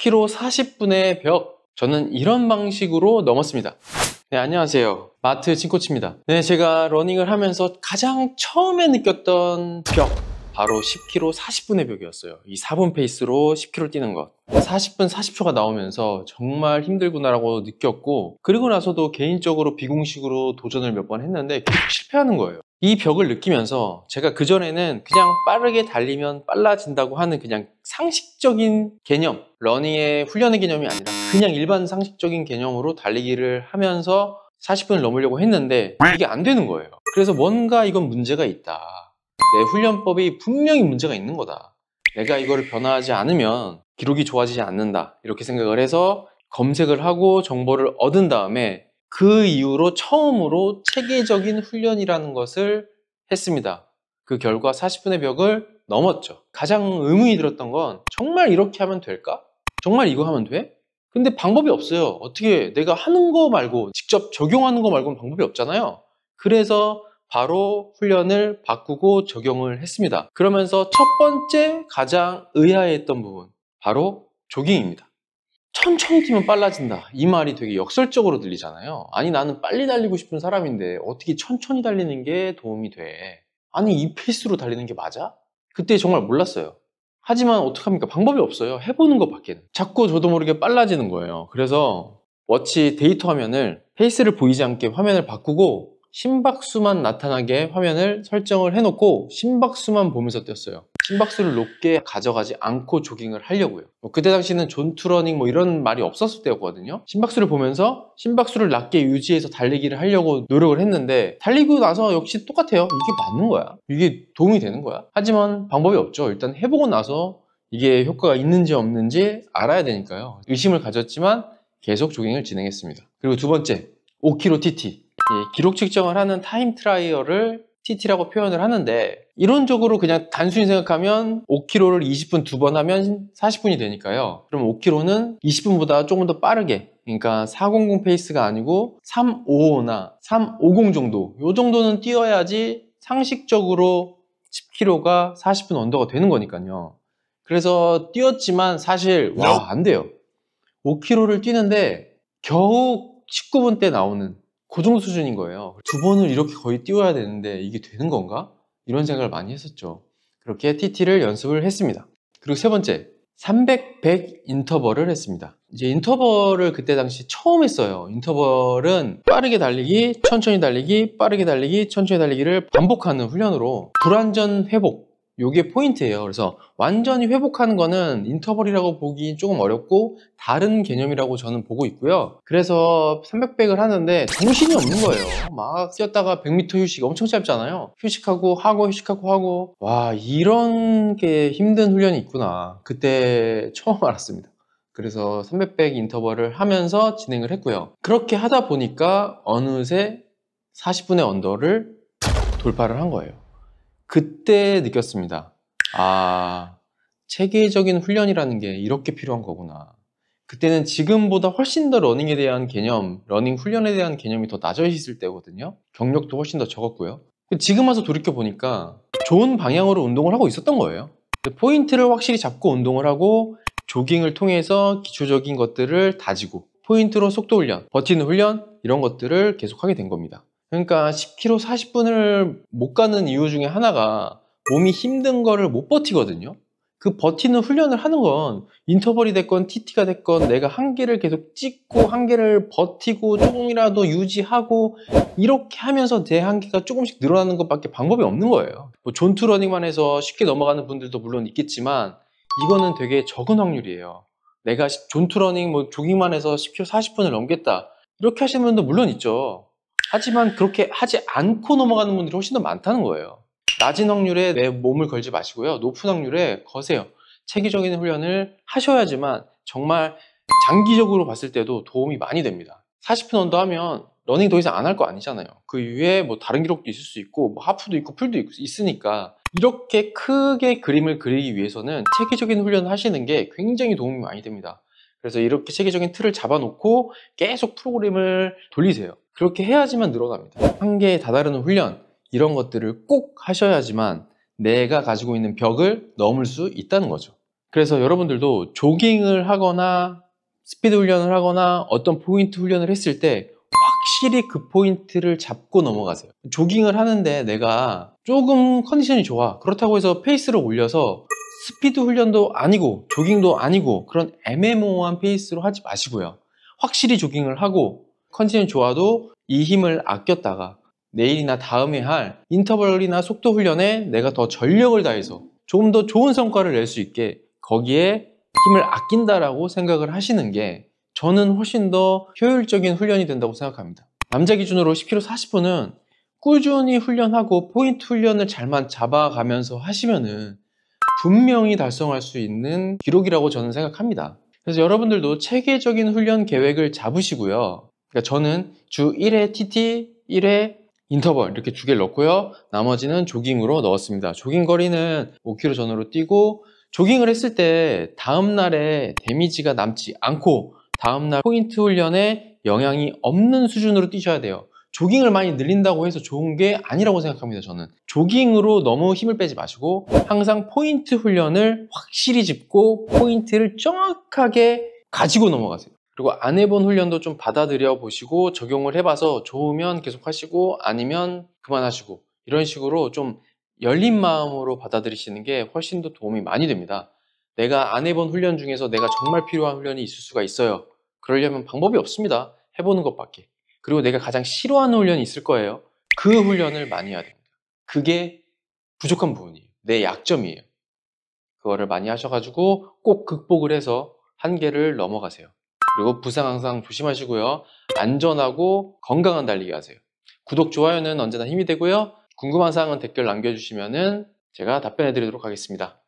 10km 40분의 벽, 저는 이런 방식으로 넘었습니다. 네, 안녕하세요. 마트 진코치입니다. 네, 제가 러닝을 하면서 가장 처음에 느꼈던 벽, 바로 10km 40분의 벽이었어요. 이 4분 페이스로 10km 뛰는 것. 40분 40초가 나오면서 정말 힘들구나라고 느꼈고, 그리고 나서도 개인적으로 비공식으로 도전을 몇 번 했는데 계속 실패하는 거예요. 이 벽을 느끼면서 제가 그전에는 그냥 빠르게 달리면 빨라진다고 하는 그냥 상식적인 개념, 러닝의 훈련의 개념이 아니라 그냥 일반 상식적인 개념으로 달리기를 하면서 40분을 넘으려고 했는데 이게 안 되는 거예요. 그래서 뭔가 이건 문제가 있다. 내 훈련법이 분명히 문제가 있는 거다. 내가 이거를 변화하지 않으면 기록이 좋아지지 않는다. 이렇게 생각을 해서 검색을 하고 정보를 얻은 다음에 그 이후로 처음으로 체계적인 훈련이라는 것을 했습니다. 그 결과 40분의 벽을 넘었죠. 가장 의문이 들었던 건 정말 이렇게 하면 될까? 정말 이거 하면 돼? 근데 방법이 없어요. 어떻게 내가 하는 거 말고 직접 적용하는 거 말고는 방법이 없잖아요. 그래서 바로 훈련을 바꾸고 적용을 했습니다. 그러면서 첫 번째 가장 의아했던 부분, 바로 조깅입니다. 천천히 뛰면 빨라진다. 이 말이 되게 역설적으로 들리잖아요. 아니, 나는 빨리 달리고 싶은 사람인데 어떻게 천천히 달리는 게 도움이 돼? 아니, 이 페이스로 달리는 게 맞아? 그때 정말 몰랐어요. 하지만 어떡합니까? 방법이 없어요. 해보는 것밖에는. 자꾸 저도 모르게 빨라지는 거예요. 그래서 워치 데이터 화면을 페이스를 보이지 않게 화면을 바꾸고 심박수만 나타나게 화면을 설정을 해놓고 심박수만 보면서 뛰었어요. 심박수를 높게 가져가지 않고 조깅을 하려고요. 그때 당시는 존투러닝 이런 말이 없었을 때였거든요. 심박수를 보면서 심박수를 낮게 유지해서 달리기를 하려고 노력을 했는데 달리고 나서 역시 똑같아요. 이게 맞는 거야. 이게 도움이 되는 거야. 하지만 방법이 없죠. 일단 해보고 나서 이게 효과가 있는지 없는지 알아야 되니까요. 의심을 가졌지만 계속 조깅을 진행했습니다. 그리고 두 번째, 5km TT. 기록 측정을 하는 타임 트라이얼을 TT라고 표현을 하는데, 이론적으로 그냥 단순히 생각하면 5km를 20분 두 번 하면 40분이 되니까요. 그럼 5km는 20분보다 조금 더 빠르게, 그러니까 400 페이스가 아니고 355나 350 정도, 이 정도는 뛰어야지 상식적으로 10km가 40분 언더가 되는 거니까요. 그래서 뛰었지만 사실 안 돼요. 5km를 뛰는데 겨우 19분 때 나오는 그 정도 수준인 거예요. 두 번을 이렇게 거의 띄워야 되는데 이게 되는 건가? 이런 생각을 많이 했었죠. 그렇게 TT를 연습을 했습니다. 그리고 세 번째, 300, 100 인터벌을 했습니다. 이제 인터벌을 그때 당시 처음 했어요. 인터벌은 빠르게 달리기, 천천히 달리기, 빠르게 달리기, 천천히 달리기를 반복하는 훈련으로 불완전 회복, 요게 포인트예요. 그래서 완전히 회복하는 거는 인터벌이라고 보기 조금 어렵고 다른 개념이라고 저는 보고 있고요. 그래서 300백을 하는데 정신이 없는 거예요. 막 뛰었다가 100m 휴식 엄청 짧잖아요. 휴식하고 하고 휴식하고 하고, 와, 이런 게 힘든 훈련이 있구나. 그때 처음 알았습니다. 그래서 300백 인터벌을 하면서 진행을 했고요. 그렇게 하다 보니까 어느새 40분의 언더를 돌파를 한 거예요. 그때 느꼈습니다. 체계적인 훈련이라는 게 이렇게 필요한 거구나. 그때는 지금보다 훨씬 더 러닝에 대한 개념, 러닝 훈련에 대한 개념이 더 낮아 있을 때거든요. 경력도 훨씬 더 적었고요. 지금 와서 돌이켜보니까 좋은 방향으로 운동을 하고 있었던 거예요. 포인트를 확실히 잡고 운동을 하고 조깅을 통해서 기초적인 것들을 다지고 포인트로 속도 훈련, 버티는 훈련, 이런 것들을 계속하게 된 겁니다. 그러니까 10km 40분을 못 가는 이유 중에 하나가 몸이 힘든 거를 못 버티거든요. 그 버티는 훈련을 하는 건 인터벌이 됐건 TT가 됐건 내가 한계를 계속 찍고 한계를 버티고 조금이라도 유지하고 이렇게 하면서 내 한계가 조금씩 늘어나는 것밖에 방법이 없는 거예요. 존투러닝만 해서 쉽게 넘어가는 분들도 물론 있겠지만 이거는 되게 적은 확률이에요. 내가 존투러닝 조깅만 해서 10km 40분을 넘겠다, 이렇게 하시는 분도 물론 있죠. 하지만 그렇게 하지 않고 넘어가는 분들이 훨씬 더 많다는 거예요. 낮은 확률에 내 몸을 걸지 마시고요. 높은 확률에 거세요. 체계적인 훈련을 하셔야지만 정말 장기적으로 봤을 때도 도움이 많이 됩니다. 40분 언더 하면 러닝 더 이상 안 할 거 아니잖아요. 그 이후에 다른 기록도 있을 수 있고 하프도 있고 풀도 있으니까 이렇게 크게 그림을 그리기 위해서는 체계적인 훈련을 하시는 게 굉장히 도움이 많이 됩니다. 그래서 이렇게 체계적인 틀을 잡아놓고 계속 프로그램을 돌리세요. 그렇게 해야지만 늘어납니다. 한계에 다다르는 훈련, 이런 것들을 꼭 하셔야지만 내가 가지고 있는 벽을 넘을 수 있다는 거죠. 그래서 여러분들도 조깅을 하거나 스피드 훈련을 하거나 어떤 포인트 훈련을 했을 때 확실히 그 포인트를 잡고 넘어가세요. 조깅을 하는데 내가 조금 컨디션이 좋아. 그렇다고 해서 페이스를 올려서 스피드 훈련도 아니고 조깅도 아니고 그런 애매모호한 페이스로 하지 마시고요. 확실히 조깅을 하고 컨디션이 좋아도 이 힘을 아꼈다가 내일이나 다음에 할 인터벌이나 속도 훈련에 내가 더 전력을 다해서 조금 더 좋은 성과를 낼 수 있게 거기에 힘을 아낀다라고 생각을 하시는 게 저는 훨씬 더 효율적인 훈련이 된다고 생각합니다. 남자 기준으로 10km 40분은 꾸준히 훈련하고 포인트 훈련을 잘만 잡아가면서 하시면은 분명히 달성할 수 있는 기록이라고 저는 생각합니다. 그래서 여러분들도 체계적인 훈련 계획을 잡으시고요. 그러니까 저는 주 1회 TT, 1회 인터벌 이렇게 두 개를 넣고요. 나머지는 조깅으로 넣었습니다. 조깅 거리는 5km 전후로 뛰고 조깅을 했을 때 다음날에 데미지가 남지 않고 다음날 포인트 훈련에 영향이 없는 수준으로 뛰셔야 돼요. 조깅을 많이 늘린다고 해서 좋은 게 아니라고 생각합니다. 저는 조깅으로 너무 힘을 빼지 마시고 항상 포인트 훈련을 확실히 짚고 포인트를 정확하게 가지고 넘어가세요. 그리고 안 해본 훈련도 좀 받아들여 보시고 적용을 해봐서 좋으면 계속 하시고 아니면 그만하시고 이런 식으로 좀 열린 마음으로 받아들이시는 게 훨씬 더 도움이 많이 됩니다. 내가 안 해본 훈련 중에서 내가 정말 필요한 훈련이 있을 수가 있어요. 그러려면 방법이 없습니다. 해보는 것밖에. 그리고 내가 가장 싫어하는 훈련이 있을 거예요. 그 훈련을 많이 해야 됩니다. 그게 부족한 부분이에요. 내 약점이에요. 그거를 많이 하셔가지고 꼭 극복을 해서 한계를 넘어가세요. 그리고 부상 항상 조심하시고요. 안전하고 건강한 달리기 하세요. 구독, 좋아요는 언제나 힘이 되고요. 궁금한 사항은 댓글 남겨주시면 제가 답변해 드리도록 하겠습니다.